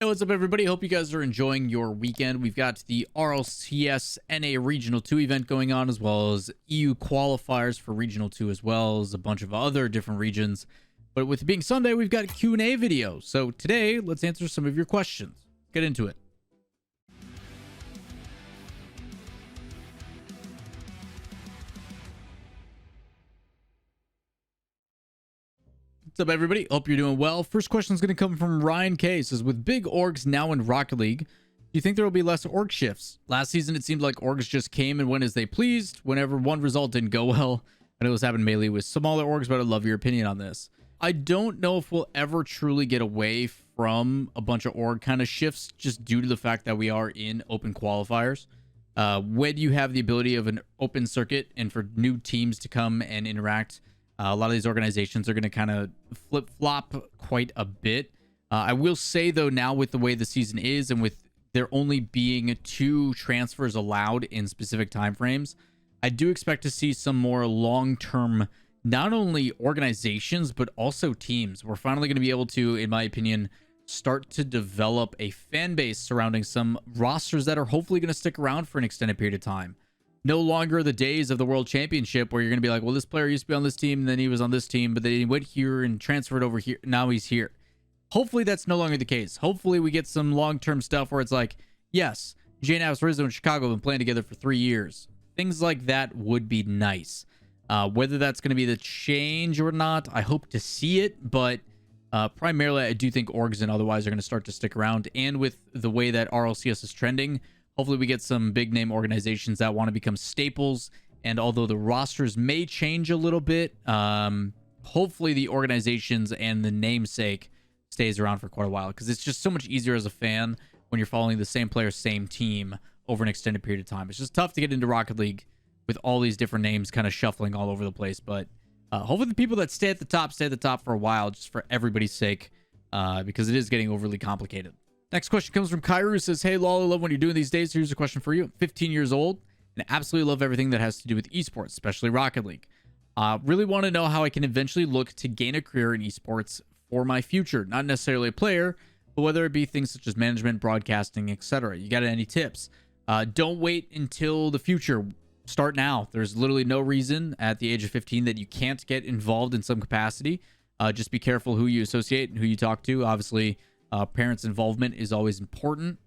Hey, what's up, everybody? Hope you guys are enjoying your weekend. We've got the RLCS NA Regional 2 event going on, as well as EU qualifiers for Regional 2, as well as a bunch of other different regions. But with it being Sunday, we've got a Q&A video. So today, let's answer some of your questions. Get into it. What's up, everybody? Hope you're doing well. First question is going to come from Ryan K. It says, with big orgs now in Rocket League, do you think there will be less org shifts? Last season, it seemed like orgs just came and went as they pleased whenever one result didn't go well. I know this happened mainly with smaller orgs, but I'd love your opinion on this. I don't know if we'll ever truly get away from a bunch of org kind of shifts just due to the fact that we are in open qualifiers. When you have the ability of an open circuit and for new teams to come and interact, a lot of these organizations are going to kind of flip-flop quite a bit. I will say, though, now with the way the season is and with there only being 2 transfers allowed in specific timeframes, I do expect to see some more long-term, not only organizations, but also teams. We're finally going to be able to, in my opinion, start to develop a fan base surrounding some rosters that are hopefully going to stick around for an extended period of time. No longer the days of the World Championship where you're going to be like, well, this player used to be on this team, and then he was on this team, but then he went here and transferred over here. Now he's here. Hopefully that's no longer the case. Hopefully we get some long-term stuff where it's like, yes, JNAPS, Rizzo, and Chicago have been playing together for 3 years. Things like that would be nice. Whether that's going to be the change or not, I hope to see it, but primarily I do think orgs and otherwise are going to start to stick around. And with the way that RLCS is trending, hopefully we get some big name organizations that want to become staples. And although the rosters may change a little bit, hopefully the organizations and the namesake stays around for quite a while, because it's just so much easier as a fan when you're following the same player, same team over an extended period of time. It's just tough to get into Rocket League with all these different names kind of shuffling all over the place. But hopefully the people that stay at the top for a while, just for everybody's sake, because it is getting overly complicated. Next question comes from Kyru, who says, hey, LAWL, I love what you're doing these days. Here's a question for you. I'm 15 years old and absolutely love everything that has to do with esports, especially Rocket League. Really want to know how I can eventually look to gain a career in esports for my future. Not necessarily a player, but whether it be things such as management, broadcasting, etc. You got any tips? Don't wait until the future. Start now. There's literally no reason at the age of 15 that you can't get involved in some capacity. Just be careful who you associate and who you talk to. Obviously, parents' involvement is always important,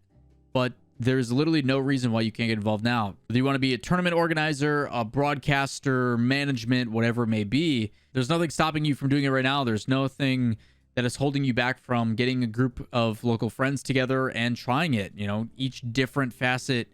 but there's literally no reason why you can't get involved now. Whether you want to be a tournament organizer, a broadcaster, management, whatever it may be, there's nothing stopping you from doing it right now. There's nothing that is holding you back from getting a group of local friends together and trying it. You know, each different facet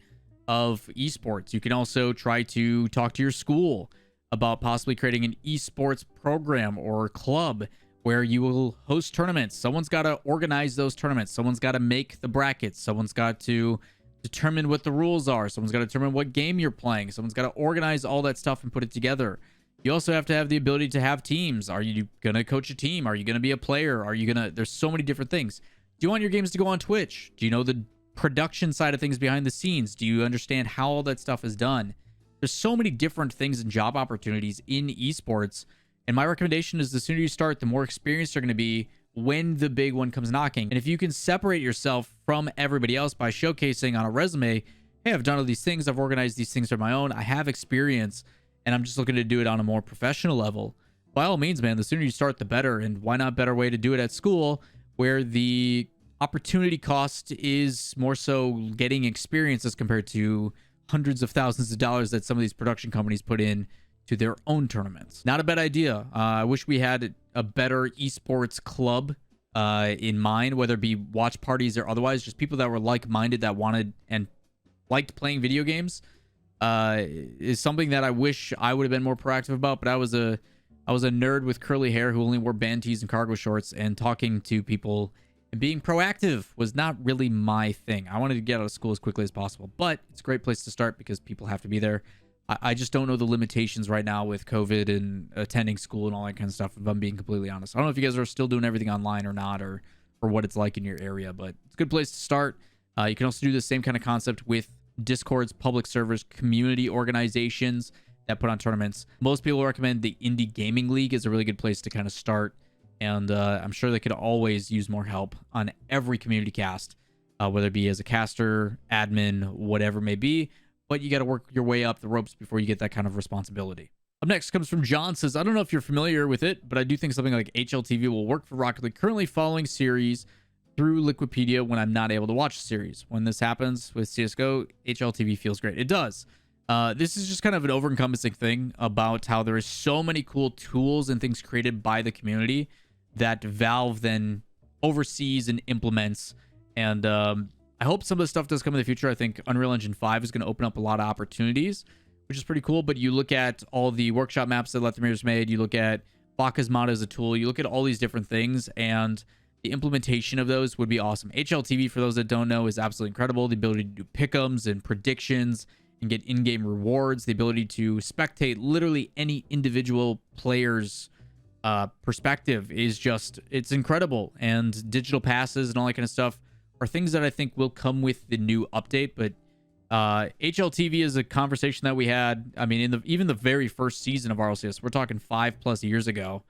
of esports. You can also try to talk to your school about possibly creating an esports program or club where you will host tournaments. Someone's got to organize those tournaments. Someone's got to make the brackets. Someone's got to determine what the rules are. Someone's got to determine what game you're playing. Someone's got to organize all that stuff and put it together. You also have to have the ability to have teams. Are you going to coach a team? Are you going to be a player? Are you going to... There's so many different things. Do you want your games to go on Twitch? Do you know the production side of things behind the scenes? Do you understand how all that stuff is done? There's so many different things and job opportunities in esports. And my recommendation is the sooner you start, the more experienced you're going to be when the big one comes knocking. And if you can separate yourself from everybody else by showcasing on a resume, hey, I've done all these things, I've organized these things on my own, I have experience, and I'm just looking to do it on a more professional level. By all means, man, the sooner you start, the better. And why not better way to do it at school, where the opportunity cost is more so getting experience as compared to hundreds of thousands of dollars that some of these production companies put in to their own tournaments. Not a bad idea. I wish we had a better esports club in mind, whether it be watch parties or otherwise, just people that were like-minded, that wanted and liked playing video games, is something that I wish I would have been more proactive about. But I was a nerd with curly hair who only wore band tees and cargo shorts, and talking to people and being proactive was not really my thing. I wanted to get out of school as quickly as possible, but it's a great place to start because people have to be there. I just don't know the limitations right now with COVID and attending school and all that kind of stuff, if I'm being completely honest. I don't know if you guys are still doing everything online or not, or what it's like in your area, but it's a good place to start. You can also do the same kind of concept with Discords, public servers, community organizations that put on tournaments. Most people recommend the Indie Gaming League is a really good place to kind of start And I'm sure they could always use more help on every community cast, whether it be as a caster, admin, whatever it may be. But you got to work your way up the ropes before you get that kind of responsibility. Up next comes from John. Says, I don't know if you're familiar with it, but I do think something like HLTV will work for Rocket League. Currently following series through Liquipedia when I'm not able to watch the series. When this happens with CSGO, HLTV feels great. It does. This is just kind of an over-encompassing thing about how there is so many cool tools and things created by the community that Valve then oversees and implements. And I hope some of this stuff does come in the future. I think Unreal Engine 5 is going to open up a lot of opportunities, which is pretty cool. But you look at all the workshop maps that Lettermir's made, you look at Baka's mod as a tool, you look at all these different things, and the implementation of those would be awesome. HLTV, for those that don't know, is absolutely incredible. The ability to do pick'ems and predictions and get in-game rewards, the ability to spectate literally any individual player's perspective is just, it's incredible. And digital passes and all that kind of stuff are things that I think will come with the new update. But HLTV is a conversation that we had, I mean, in even the very first season of RLCS, we're talking 5+ years ago.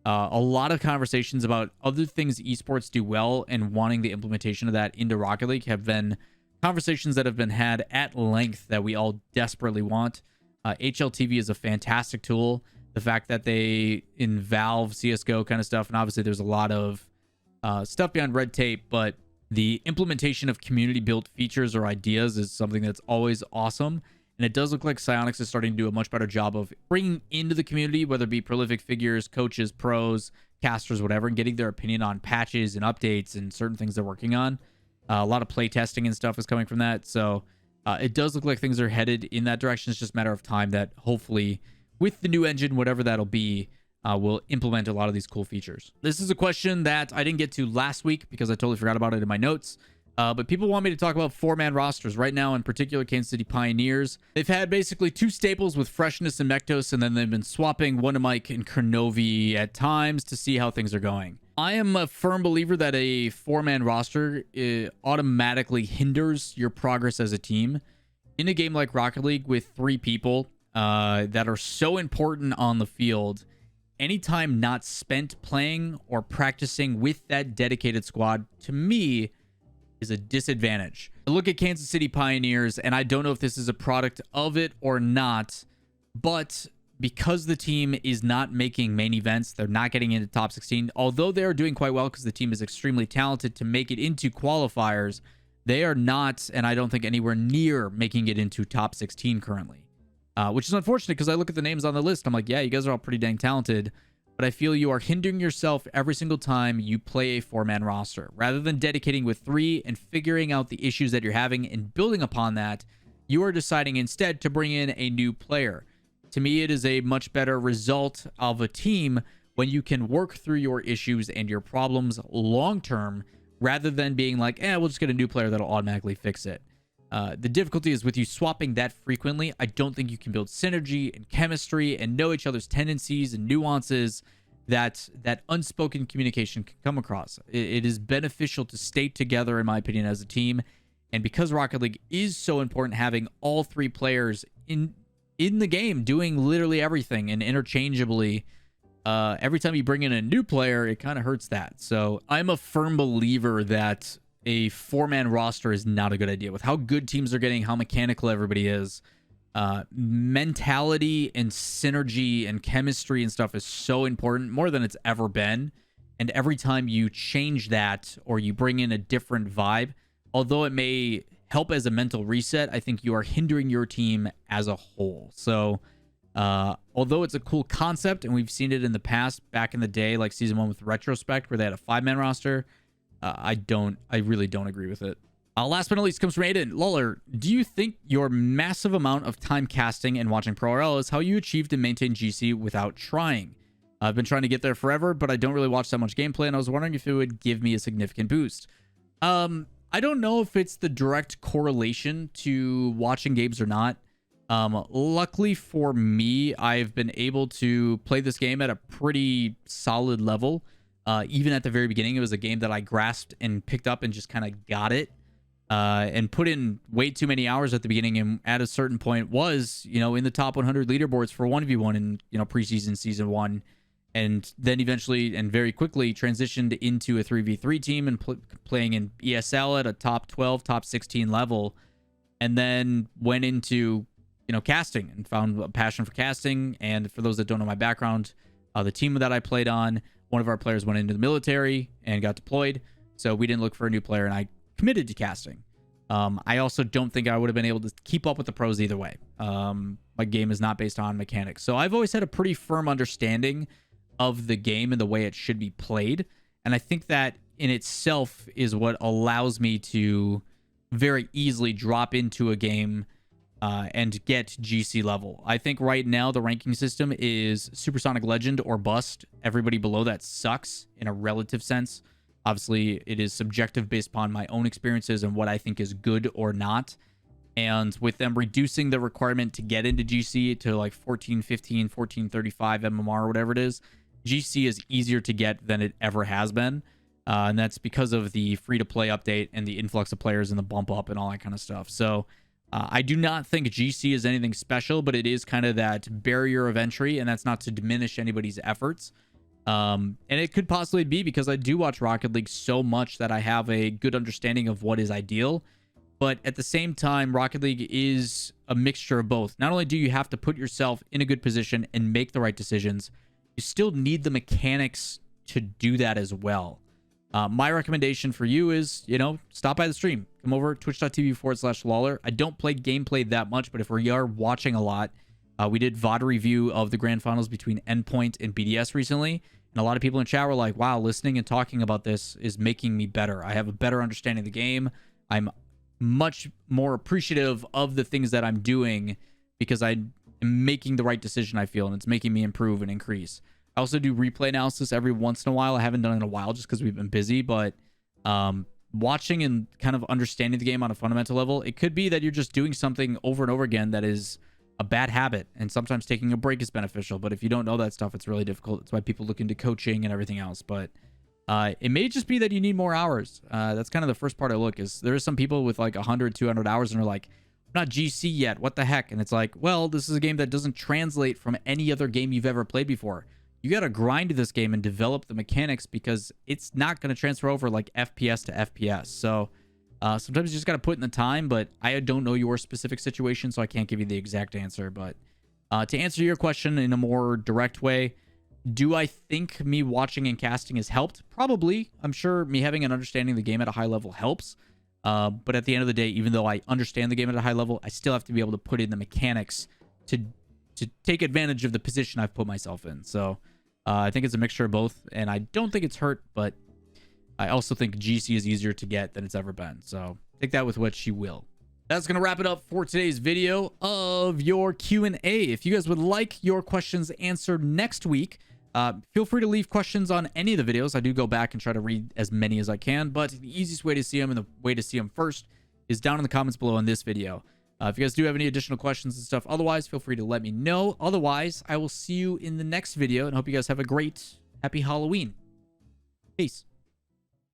A lot of conversations about other things esports do well and wanting the implementation of that into Rocket League have been conversations that have been had at length that we all desperately want. HLTV is a fantastic tool. The fact that they, in Valve, CSGO kind of stuff, and obviously there's a lot of stuff beyond red tape, but the implementation of community-built features or ideas is something that's always awesome. And it does look like Psyonix is starting to do a much better job of bringing into the community, whether it be prolific figures, coaches, pros, casters, whatever, and getting their opinion on patches and updates and certain things they're working on. A lot of play testing and stuff is coming from that. So it does look like things are headed in that direction. It's just a matter of time that hopefully with the new engine, whatever that'll be, we'll implement a lot of these cool features. This is a question that I didn't get to last week because I totally forgot about it in my notes. But people want me to talk about 4-man rosters right now, in particular Kansas City Pioneers. They've had basically two staples with Freshness and Mektos, and then they've been swapping Wondermike and Kernovi at times to see how things are going. I am a firm believer that a 4-man roster automatically hinders your progress as a team. In a game like Rocket League with 3 people that are so important on the field, anytime not spent playing or practicing with that dedicated squad, to me, is a disadvantage. I look at Kansas City Pioneers, and I don't know if this is a product of it or not, but because the team is not making main events, they're not getting into top 16, although they are doing quite well because the team is extremely talented to make it into qualifiers, they are not, and I don't think anywhere near making it into top 16 currently, which is unfortunate because I look at the names on the list, I'm like, yeah, you guys are all pretty dang talented, but I feel you are hindering yourself every single time you play a 4-man roster. Rather than dedicating with 3 and figuring out the issues that you're having and building upon that, you are deciding instead to bring in a new player. To me, it is a much better result of a team when you can work through your issues and your problems long-term, rather than being like, we'll just get a new player that'll automatically fix it. The difficulty is with you swapping that frequently, I don't think you can build synergy and chemistry and know each other's tendencies and nuances that unspoken communication can come across. It is beneficial to stay together, in my opinion, as a team. And because Rocket League is so important, having all 3 players in the game doing literally everything and interchangeably, every time you bring in a new player, it kind of hurts that. So I'm a firm believer that a 4-man roster is not a good idea. With how good teams are getting, how mechanical everybody is, mentality and synergy and chemistry and stuff is so important, more than it's ever been. And every time you change that or you bring in a different vibe, although it may help as a mental reset, I think you are hindering your team as a whole. So although it's a cool concept and we've seen it in the past, back in the day, like season 1 with Retrospect, where they had a 5-man roster, I really don't agree with it. Last but not least comes from Aiden. Lawler, do you think your massive amount of time casting and watching Pro RL is how you achieved and maintained GC without trying? I've been trying to get there forever, but I don't really watch that much gameplay, and I was wondering if it would give me a significant boost. I don't know if it's the direct correlation to watching games or not. Luckily for me, I've been able to play this game at a pretty solid level. Even at the very beginning, it was a game that I grasped and picked up and just kind of got it. And put in way too many hours at the beginning, and at a certain point was, in the top 100 leaderboards for 1v1 in, preseason season 1. and then eventually and very quickly transitioned into a 3v3 team and playing in ESL at a top 12, top 16 level, and then went into, casting and found a passion for casting. And for those that don't know my background, the team that I played on, one of our players went into the military and got deployed, so we didn't look for a new player, and I committed to casting. I also don't think I would have been able to keep up with the pros either way. My game is not based on mechanics, so I've always had a pretty firm understanding of the game and the way it should be played, and I think that in itself is what allows me to very easily drop into a game and get GC level. I think right now the ranking system is Supersonic Legend or bust. Everybody below that sucks in a relative sense. Obviously, it is subjective based upon my own experiences and what I think is good or not. And with them reducing the requirement to get into GC to like 1415, 1435 MMR or whatever it is, GC is easier to get than it ever has been. And that's because of the free-to-play update and the influx of players and the bump up and all that kind of stuff. So I do not think GC is anything special, but it is kind of that barrier of entry, and that's not to diminish anybody's efforts. And it could possibly be because I do watch Rocket League so much that I have a good understanding of what is ideal. But at the same time, Rocket League is a mixture of both. Not only do you have to put yourself in a good position and make the right decisions, you still need the mechanics to do that as well. My recommendation for you is, stop by the stream. Come over twitch.tv/Lawler. I don't play gameplay that much, but if we are watching a lot, we did VOD review of the grand finals between Endpoint and BDS recently, and a lot of people in chat were like, wow, listening and talking about this is making me better. I have a better understanding of the game. I'm much more appreciative of the things that I'm doing because I am making the right decision, I feel, and it's making me improve and increase. I also do replay analysis every once in a while. I haven't done it in a while just because we've been busy, but watching and kind of understanding the game on a fundamental level, it could be that you're just doing something over and over again that is a bad habit, and sometimes taking a break is beneficial. But if you don't know that stuff, it's really difficult. It's why people look into coaching and everything else. But it may just be that you need more hours. That's kind of the first part I look is there are some people with like 100, 200 hours and are like, I'm not GC yet. What the heck? And it's like, well, this is a game that doesn't translate from any other game you've ever played before. You got to grind this game and develop the mechanics because it's not going to transfer over like FPS to FPS. So sometimes you just got to put in the time, but I don't know your specific situation, so I can't give you the exact answer. But to answer your question in a more direct way, do I think me watching and casting has helped? Probably. I'm sure me having an understanding of the game at a high level helps. But at the end of the day, even though I understand the game at a high level, I still have to be able to put in the mechanics to take advantage of the position I've put myself in. So I think it's a mixture of both, and I don't think it's hurt, but I also think GC is easier to get than it's ever been. So take that with what you will. That's going to wrap it up for today's video of your Q&A. If you guys would like your questions answered next week, feel free to leave questions on any of the videos. I do go back and try to read as many as I can, but the easiest way to see them and the way to see them first is down in the comments below on this video. If you guys do have any additional questions and stuff, otherwise, feel free to let me know. Otherwise, I will see you in the next video and hope you guys have a great, happy Halloween. Peace.